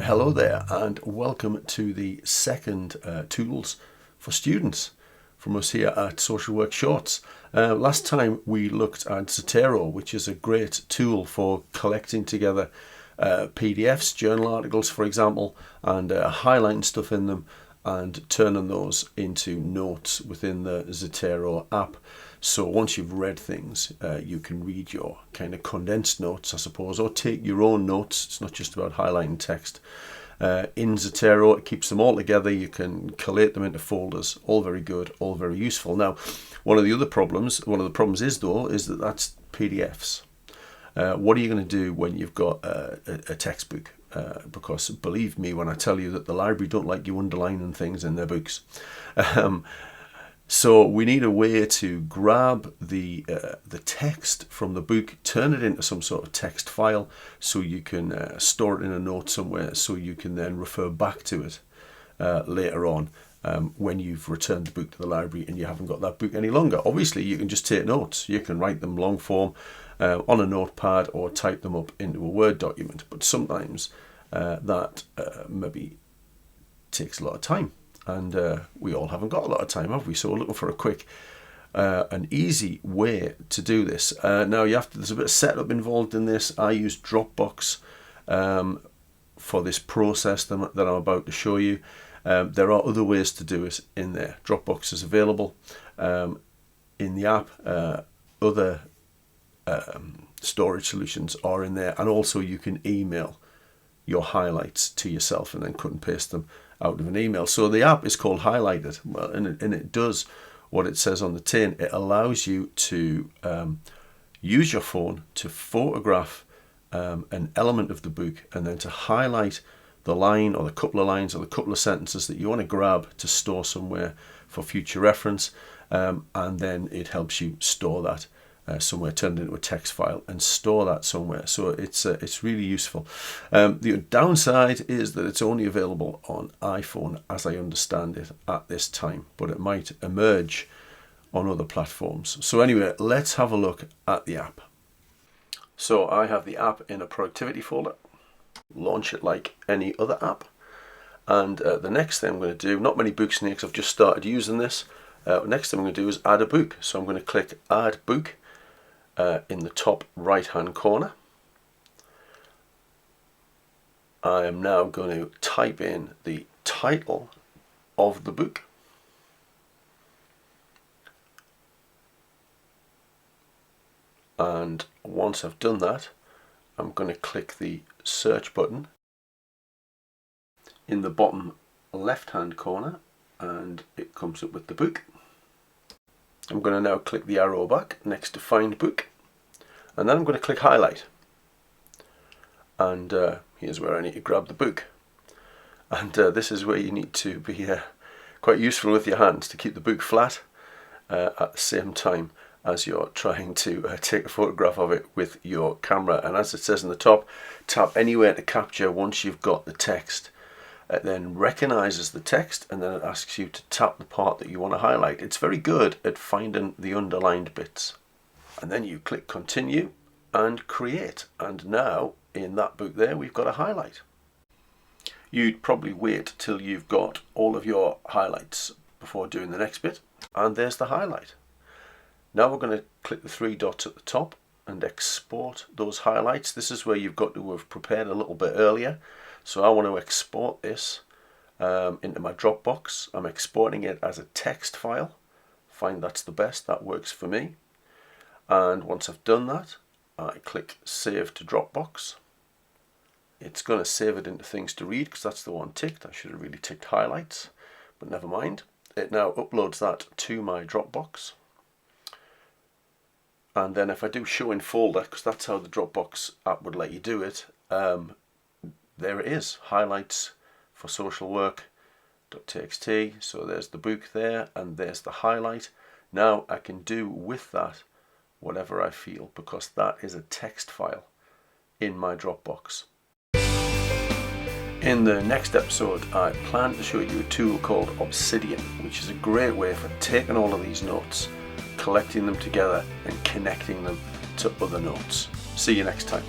Hello there and welcome to the second Tools for Students from us here at Social Work Shorts. Last time we looked at Zotero, which is a great tool for collecting together PDFs, journal articles for example, and highlighting stuff in them and turning those into notes within the Zotero app. So once you've read things, you can read your kind of condensed notes, I suppose, or take your own notes. It's not just about highlighting text. In Zotero, it keeps them all together. You can collate them into folders. All very good, all very useful. Now, one of the problems is that that's PDFs. What are you going to do when you've got a textbook? Because believe me when I tell you that the library don't like you underlining things in their books. So we need a way to grab the text from the book, turn it into some sort of text file, so you can store it in a note somewhere, so you can then refer back to it later on when you've returned the book to the library and you haven't got that book any longer. Obviously, you can just take notes. You can write them long form on a notepad or type them up into a Word document. But sometimes that maybe takes a lot of time. And we all haven't got a lot of time, have we? So we're looking for a quick and easy way to do this. Now there's a bit of setup involved in this. I use Dropbox for this process that I'm about to show you. There are other ways to do it in there. Dropbox is available in the app. Other storage solutions are in there, and also you can email your highlights to yourself and then cut and paste them out of an email. So the app is called Highlighted, well, and it does what it says on the tin. It allows you to use your phone to photograph an element of the book and then to highlight the line or the couple of lines or the couple of sentences that you want to grab to store somewhere for future reference, and then it helps you store that somewhere, turn it into a text file and store that somewhere. So it's really useful. The downside is that it's only available on iPhone, as I understand it at this time, but it might emerge on other platforms. So anyway, let's have a look at the app. So I have the app in a productivity folder. Launch it like any other app, and the next thing I'm going to do, not many books in here because I've just started using this. Next thing I'm going to do is add a book. So I'm going to click Add Book in the top right hand corner. I am now going to type in the title of the book, and once I've done that, I'm going to click the search button in the bottom left hand corner and it comes up with the book. I'm going to now click the arrow back next to Find Book, and then I'm going to click Highlight, and here's where I need to grab the book. And this is where you need to be quite useful with your hands to keep the book flat at the same time as you're trying to take a photograph of it with your camera. And as it says in the top, tap anywhere to capture once you've got the text. It then recognizes the text and then it asks you to tap the part that you want to highlight. It's very good at finding the underlined bits. And then you click Continue and Create. And now in that book there, we've got a highlight. You'd probably wait till you've got all of your highlights before doing the next bit. And there's the highlight. Now we're going to click the three dots at the top and export those highlights. This is where you've got to have prepared a little bit earlier. So I want to export this into my Dropbox. I'm exporting it as a text file. Find that's the best, that works for me. And once I've done that, I click Save to Dropbox. It's going to save it into things to read because that's the one ticked. I should have really ticked highlights, but never mind. It now uploads that to my Dropbox. And then if I do show in folder, because that's how the Dropbox app would let you do it, there it is, highlights for social work.txt. So there's the book there and there's the highlight. Now I can do with that whatever I feel, because that is a text file in my Dropbox. In the next episode, I plan to show you a tool called Obsidian, which is a great way for taking all of these notes, collecting them together and connecting them to other notes. See you next time.